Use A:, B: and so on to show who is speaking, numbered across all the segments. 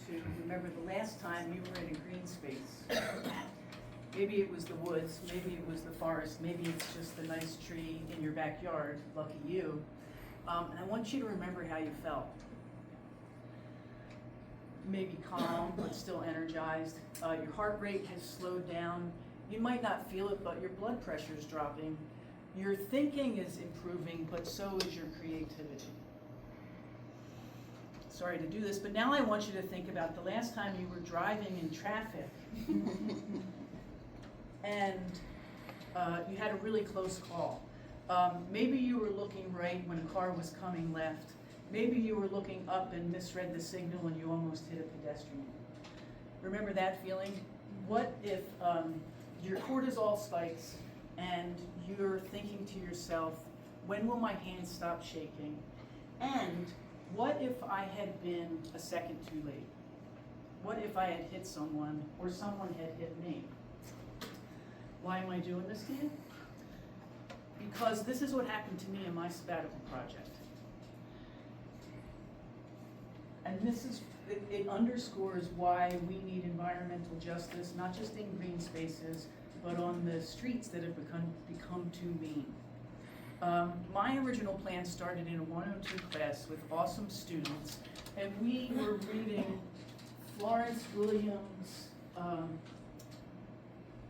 A: to remember the last time you were in a green space. Maybe it was the woods, maybe it was the forest, maybe it's just a nice tree in your backyard, lucky you. And I want you to remember how you felt. Maybe calm, but still energized. Your heart rate has slowed down. You might not feel it, but your blood pressure is dropping. Your thinking is improving, but so is your creativity. Sorry to do this, but now I want you to think about the last time you were driving in traffic and you had a really close call. Maybe you were looking right when a car was coming left. Maybe you were looking up and misread the signal and you almost hit a pedestrian. Remember that feeling? What if your cortisol spikes and you're thinking to yourself, when will my hands stop shaking? And what if I had been a second too late? What if I had hit someone or someone had hit me? Why am I doing this to you? Because this is what happened to me in my sabbatical project. And it underscores why we need environmental justice, not just in green spaces, but on the streets that have become too mean. My original plan started in a 102 class with awesome students, and we were reading Florence Williams'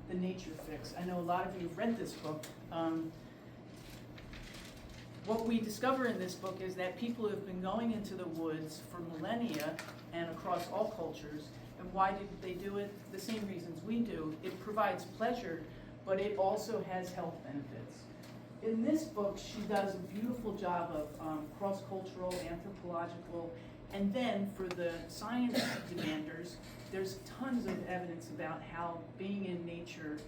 A: The Nature Fix. I know a lot of you have read this book. What we discover in this book is that people have been going into the woods for millennia and across all cultures. And why did they do it? The same reasons we do. It provides pleasure, but it also has health benefits. In this book, she does a beautiful job of cross-cultural, anthropological, and then for the science demanders, there's tons of evidence about how being in nature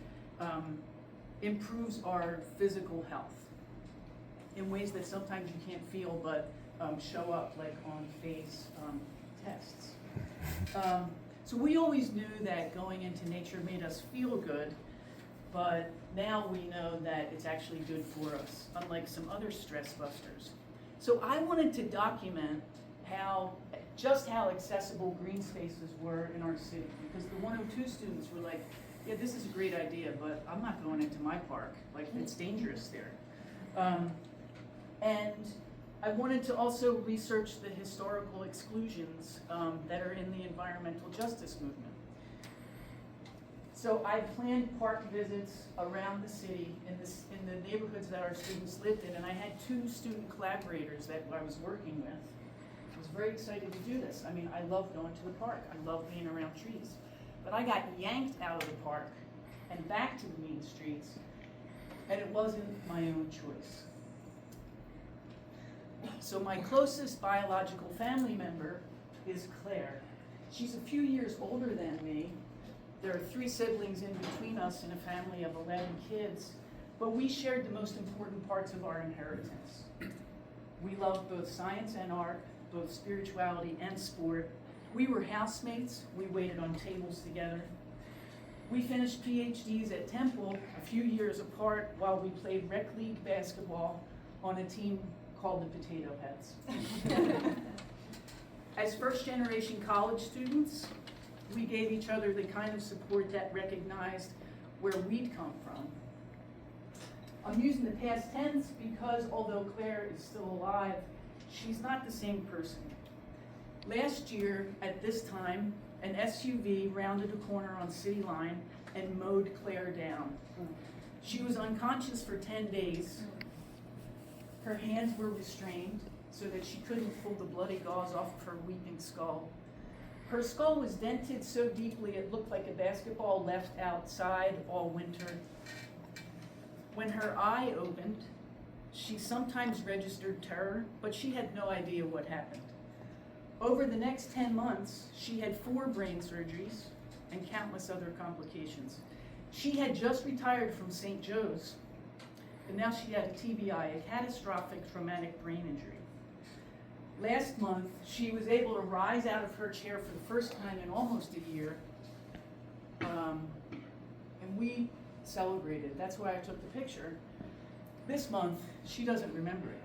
A: improves our physical health in ways that sometimes you can't feel but show up, like on face tests. So we always knew that going into nature made us feel good, but now we know that it's actually good for us, unlike some other stress busters. So I wanted to document just how accessible green spaces were in our city, because the 102 students were like, yeah, this is a great idea, but I'm not going into my park. Like, it's dangerous there. And I wanted to also research the historical exclusions that are in the environmental justice movement. So I planned park visits around the city in the neighborhoods that our students lived in, and I had 2 student collaborators that I was working with. I was very excited to do this. I mean, I love going to the park. I love being around trees. But I got yanked out of the park and back to the mean streets, and it wasn't my own choice. So my closest biological family member is Claire. She's a few years older than me. There are 3 siblings in between us in a family of 11 kids, but we shared the most important parts of our inheritance. We loved both science and art, both spirituality and sport. We were housemates. We waited on tables together. We finished PhDs at Temple a few years apart while we played rec league basketball on a team called the Potato Heads. As first-generation college students, we gave each other the kind of support that recognized where we'd come from. I'm using the past tense because although Claire is still alive, she's not the same person. Last year, at this time, an SUV rounded a corner on City Line and mowed Claire down. She was unconscious for 10 days. Her hands were restrained so that she couldn't pull the bloody gauze off of her weeping skull. Her skull was dented so deeply it looked like a basketball left outside all winter. When her eye opened, she sometimes registered terror, but she had no idea what happened. Over the next 10 months, she had 4 brain surgeries and countless other complications. She had just retired from St. Joe's, and now she had a TBI, a catastrophic traumatic brain injury. Last month, she was able to rise out of her chair for the first time in almost a year, and we celebrated. That's why I took the picture. This month, she doesn't remember it.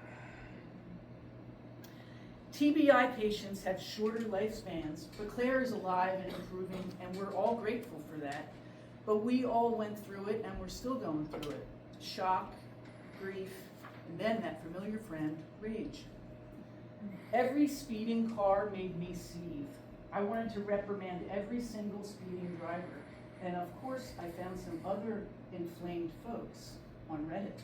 A: TBI patients have shorter lifespans, but Claire is alive and improving, and we're all grateful for that. But we all went through it, and we're still going through it. Shock, grief, and then that familiar friend, rage. Every speeding car made me seethe. I wanted to reprimand every single speeding driver. And of course, I found some other inflamed folks on Reddit.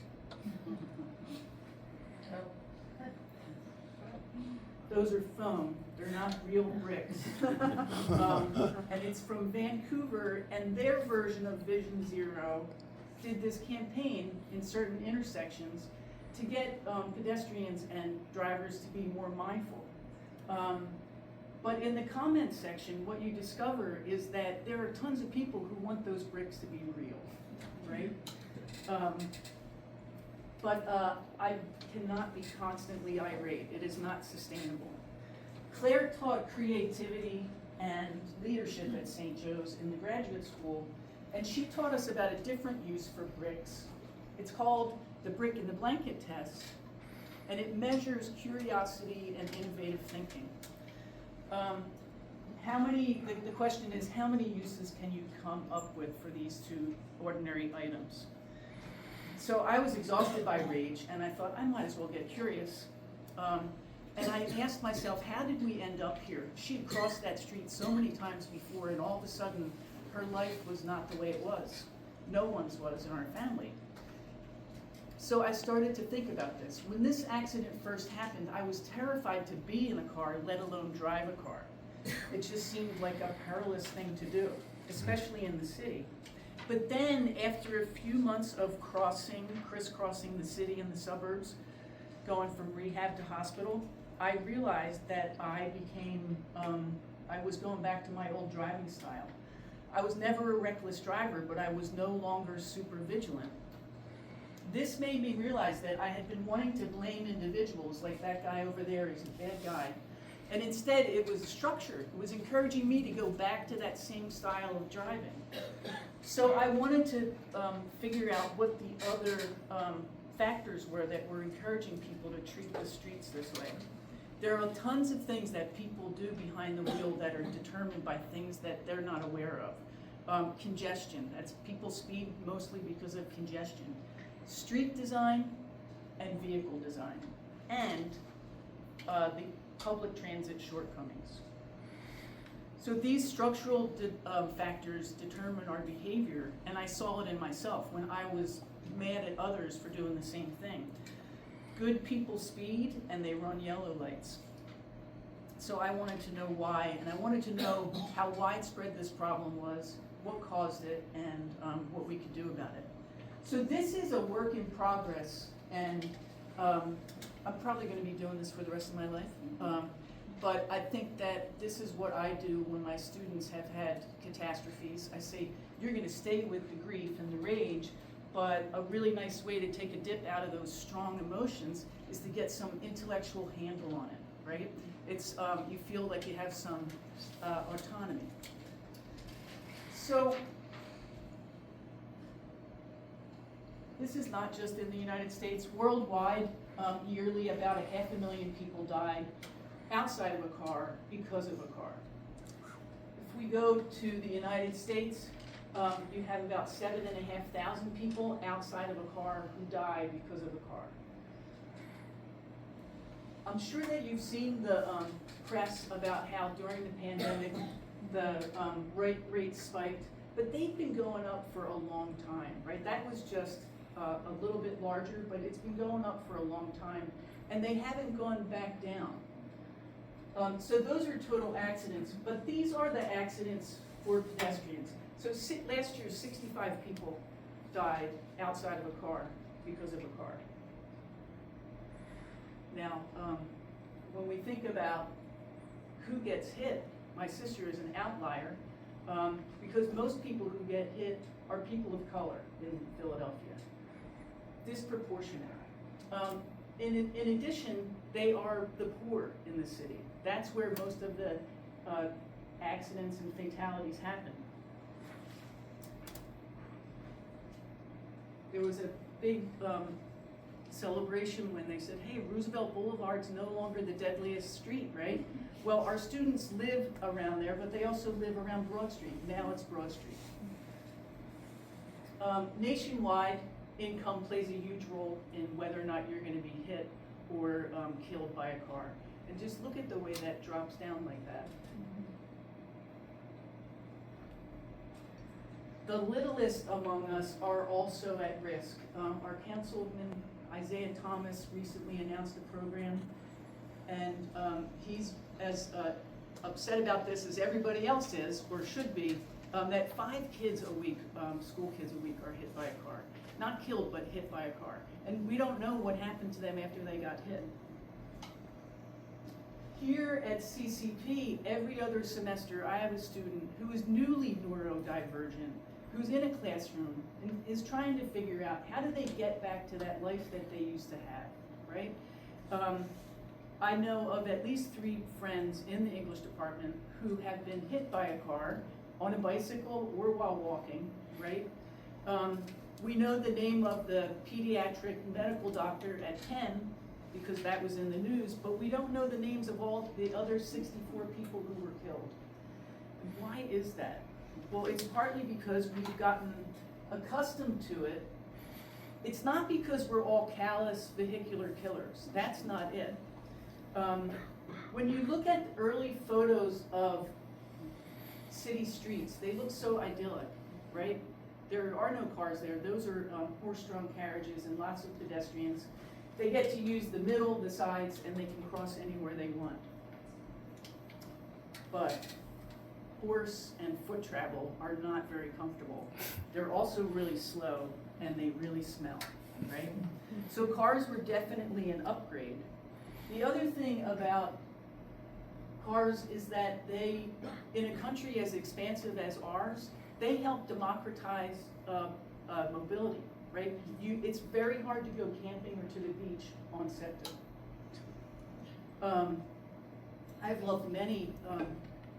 A: Those are foam, they're not real bricks. And it's from Vancouver, and their version of Vision Zero did this campaign in certain intersections to get pedestrians and drivers to be more mindful. But in the comments section, what you discover is that there are tons of people who want those bricks to be real, right? But I cannot be constantly irate. It is not sustainable. Claire taught creativity and leadership at St. Joe's in the graduate school, and she taught us about a different use for bricks. It's called the brick in the blanket test, and it measures curiosity and innovative thinking. The question is, how many uses can you come up with for these two ordinary items? So I was exhausted by rage, and I thought I might as well get curious. And I asked myself, how did we end up here? She had crossed that street so many times before, and all of a sudden, her life was not the way it was. No one's was in our family. So I started to think about this. When this accident first happened, I was terrified to be in a car, let alone drive a car. It just seemed like a perilous thing to do, especially in the city. But then, after a few months of crisscrossing the city and the suburbs, going from rehab to hospital, I realized that I was going back to my old driving style. I was never a reckless driver, but I was no longer super vigilant. This made me realize that I had been wanting to blame individuals, like that guy over there is a bad guy. And instead, it was structured. It was encouraging me to go back to that same style of driving. So I wanted to figure out what the other factors were that were encouraging people to treat the streets this way. There are tons of things that people do behind the wheel that are determined by things that they're not aware of. Congestion, that's people speed mostly because of congestion. Street design and vehicle design, and the public transit shortcomings. So these structural factors determine our behavior, and I saw it in myself when I was mad at others for doing the same thing. Good people speed and they run yellow lights. So I wanted to know why, and I wanted to know how widespread this problem was, what caused it, and what we could do about it. So this is a work in progress, and I'm probably going to be doing this for the rest of my life. But I think that this is what I do when my students have had catastrophes. I say, you're going to stay with the grief and the rage, but a really nice way to take a dip out of those strong emotions is to get some intellectual handle on it, right? It's, you feel like you have some autonomy. So, this is not just in the United States. Worldwide, yearly about 500,000 people die outside of a car because of a car. If we go to the United States, you have about 7,500 people outside of a car who die because of a car. I'm sure that you've seen the press about how during the pandemic the rates spiked, but they've been going up for a long time, right? That was just a little bit larger, but it's been going up for a long time, and they haven't gone back down. So those are total accidents, but these are the accidents for pedestrians. So last year, 65 people died outside of a car because of a car. Now, when we think about who gets hit, my sister is an outlier, because most people who get hit are people of color in Philadelphia. Disproportionate. In addition, they are the poor in the city. That's where most of the accidents and fatalities happen. There was a big celebration when they said, hey, Roosevelt Boulevard's no longer the deadliest street, right? Well, our students live around there, but they also live around Broad Street. Now it's Broad Street. Nationwide, income plays a huge role in whether or not you're going to be hit or killed by a car. And just look at the way that drops down like that. The littlest among us are also at risk. Our councilman, Isaiah Thomas, recently announced a program, and he's as upset about this as everybody else is, or should be, that 5 kids a week, school kids a week, are hit by a car. Not killed, but hit by a car. And we don't know what happened to them after they got hit. Here at CCP, every other semester, I have a student who is newly neurodivergent, who's in a classroom and is trying to figure out how do they get back to that life that they used to have, right? I know of at least 3 friends in the English department who have been hit by a car on a bicycle or while walking, right? We know the name of the pediatric medical doctor at 10 because that was in the news, but we don't know the names of all the other 64 people who were killed. And why is that? Well, it's partly because we've gotten accustomed to it. It's not because we're all callous vehicular killers. That's not it. When you look at early photos of city streets, they look so idyllic, right? There are no cars there. Those are horse-drawn carriages and lots of pedestrians. They get to use the middle, the sides, and they can cross anywhere they want. But horse and foot travel are not very comfortable. They're also really slow, and they really smell, right? So cars were definitely an upgrade. The other thing about cars is that they, in a country as expansive as ours, they help democratize mobility, right? It's very hard to go camping or to the beach on SEPTA. I've loved many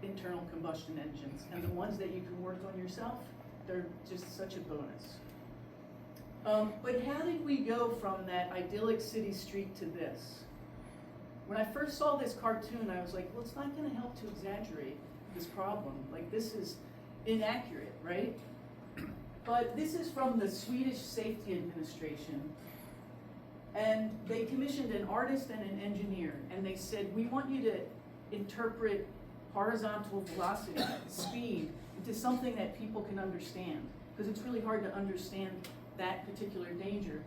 A: internal combustion engines, and the ones that you can work on yourself, they're just such a bonus. But how did we go from that idyllic city street to this? When I first saw this cartoon, I was like, well, it's not going to help to exaggerate this problem. Like, this is inaccurate, right? But this is from the Swedish Safety Administration. And they commissioned an artist and an engineer, and they said, we want you to interpret horizontal velocity, speed, into something that people can understand, because it's really hard to understand that particular danger.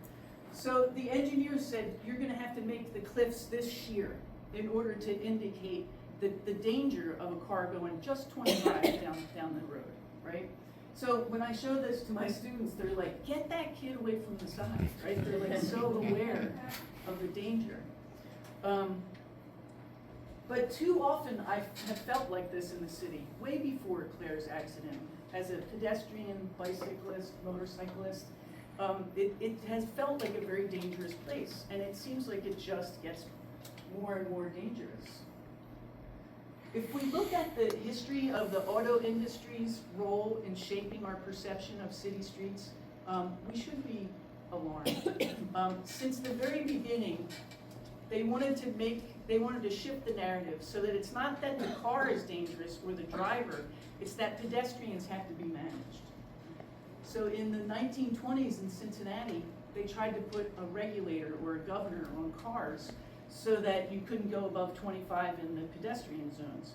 A: So the engineer said, you're going to have to make the cliffs this sheer in order to indicate the danger of a car going just 25 down the road, right? So when I show this to my students, they're like, get that kid away from the side, right? They're like so aware of the danger. But too often I have felt like this in the city, way before Claire's accident, as a pedestrian, bicyclist, motorcyclist. It has felt like a very dangerous place, and it seems like it just gets more and more dangerous. If we look at the history of the auto industry's role in shaping our perception of city streets, we should be alarmed. Since the very beginning, they wanted to shift the narrative so that it's not that the car is dangerous or the driver, it's that pedestrians have to be managed. So in the 1920s in Cincinnati, they tried to put a regulator or a governor on cars so that you couldn't go above 25 in the pedestrian zones.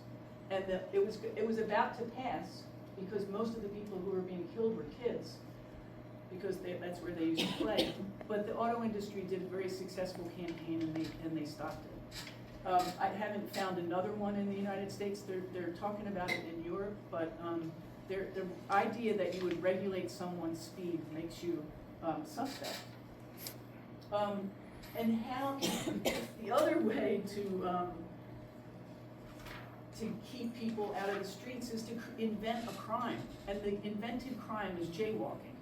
A: And it was about to pass because most of the people who were being killed were kids, because that's where they used to play. But the auto industry did a very successful campaign, and they stopped it. I haven't found another one in the United States. They're talking about it in Europe, but the idea that you would regulate someone's speed makes you suspect. And how the other way to keep people out of the streets is to invent a crime, and the invented crime is jaywalking.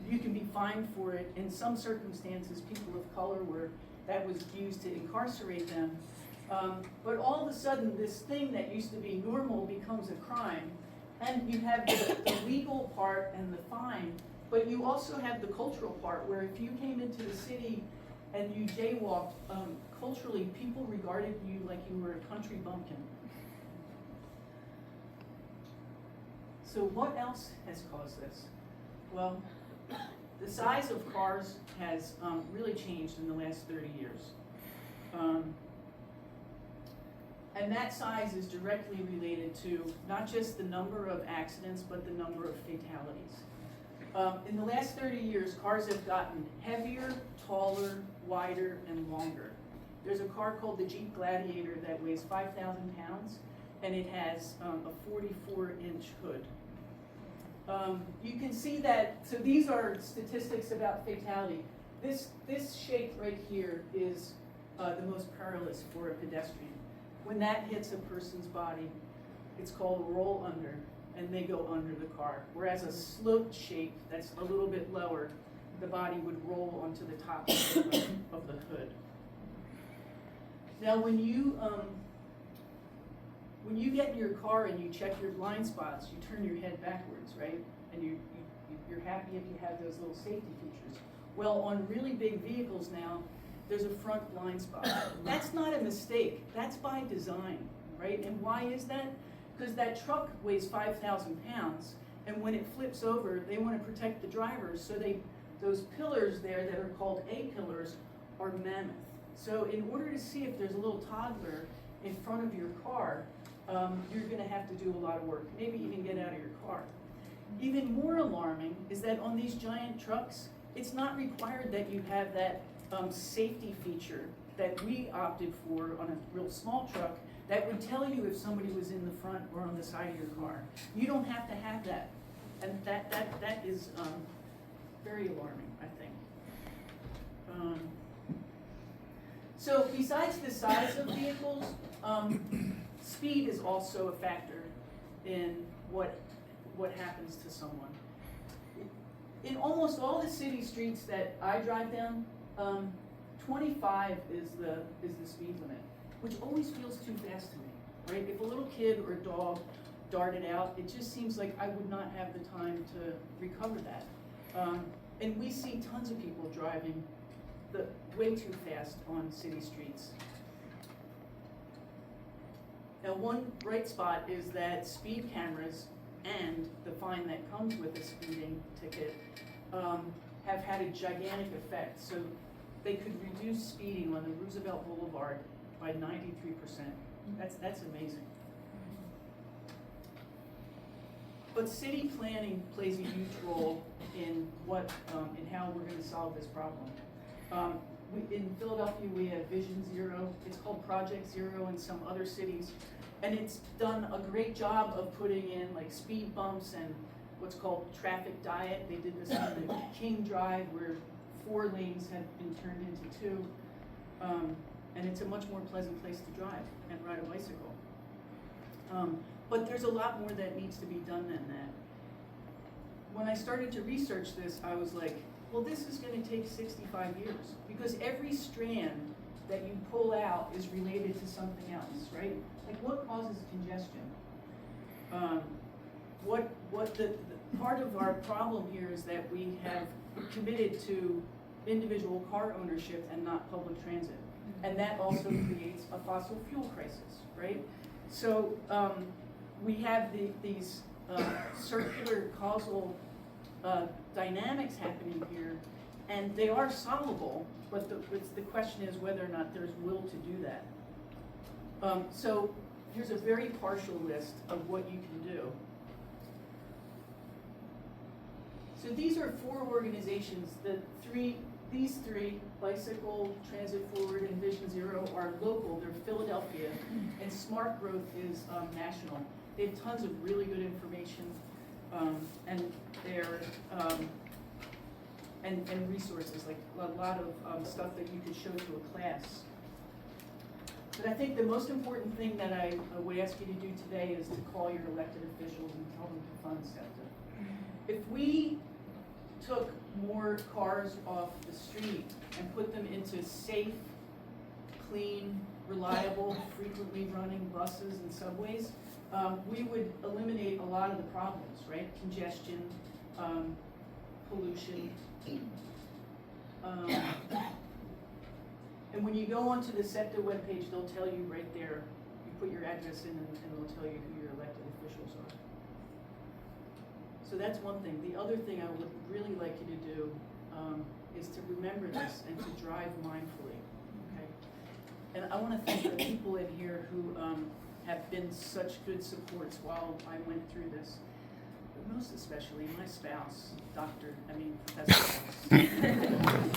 A: You can be fined for it. In some circumstances, people of color were, that was used to incarcerate them. But all of a sudden, this thing that used to be normal becomes a crime. And you have the legal part and the fine, but you also have the cultural part where if you came into the city and you jaywalked, culturally, people regarded you like you were a country bumpkin. So what else has caused this? Well, the size of cars has really changed in the last 30 years. And that size is directly related to not just the number of accidents, but the number of fatalities. In the last 30 years, cars have gotten heavier, taller, wider, and longer. There's a car called the Jeep Gladiator that weighs 5,000 pounds, and it has a 44-inch hood. You can see that, so these are statistics about fatality. This shape right here is the most perilous for a pedestrian. When that hits a person's body, it's called a roll under, and they go under the car. Whereas a sloped shape that's a little bit lower, the body would roll onto the top of the hood. Now when you get in your car and you check your blind spots, you turn your head backwards, right? And you're happy if you have those little safety features. Well, on really big vehicles now, there's a front blind spot. That's not a mistake, that's by design, right? And why is that? Because that truck weighs 5,000 pounds, and when it flips over, they want to protect the drivers, so those pillars there that are called A-pillars are mammoth. So in order to see if there's a little toddler in front of your car, you're going to have to do a lot of work, maybe even get out of your car. Even more alarming is that on these giant trucks, it's not required that you have that safety feature that we opted for on a real small truck that would tell you if somebody was in the front or on the side of your car. You don't have to have that. And that is very alarming, I think. So besides the size of vehicles, speed is also a factor in what happens to someone. In almost all the city streets that I drive down, 25 is the speed limit, which always feels too fast to me, right? If a little kid or a dog darted out, it just seems like I would not have the time to recover that. And we see tons of people driving way too fast on city streets. Now, one bright spot is that speed cameras and the fine that comes with a speeding ticket have had a gigantic effect. So they could reduce speeding on the Roosevelt Boulevard by 93%. That's amazing. But city planning plays a huge role in in how we're going to solve this problem. In Philadelphia, we have Vision Zero. It's called Project Zero in some other cities. And it's done a great job of putting in like speed bumps and what's called traffic diet. They did this on the King Drive where 4 lanes have been turned into 2. And it's a much more pleasant place to drive and ride a bicycle. But there's a lot more that needs to be done than that. When I started to research this, I was like, well, this is going to take 65 years because every strand that you pull out is related to something else, right? Like what causes congestion? The part of our problem here is that we have committed to individual car ownership and not public transit. And that also creates a fossil fuel crisis, right? So we have these circular causal dynamics happening here, and they are solvable, but the question is whether or not there's will to do that. So here's a very partial list of what you can do. So these are 4 organizations. These three, Bicycle, Transit Forward, and Vision Zero, are local. They're Philadelphia, and Smart Growth is national. They have tons of really good information, and they're and resources, like a lot of stuff that you could show to a class. But I think the most important thing that I would ask you to do today is to call your elected officials and tell them to fund SEPTA. If we took more cars off the street and put them into safe, clean, reliable, frequently running buses and subways, we would eliminate a lot of the problems, right? Congestion, pollution. And when you go onto the SEPTA webpage, they'll tell you right there, you put your address in and they'll tell you who your elected officials are. So that's one thing. The other thing I would really like you to do is to remember this and to drive mindfully, okay? And I want to thank the people in here who have been such good supports while I went through this. But most especially my spouse, Professor House.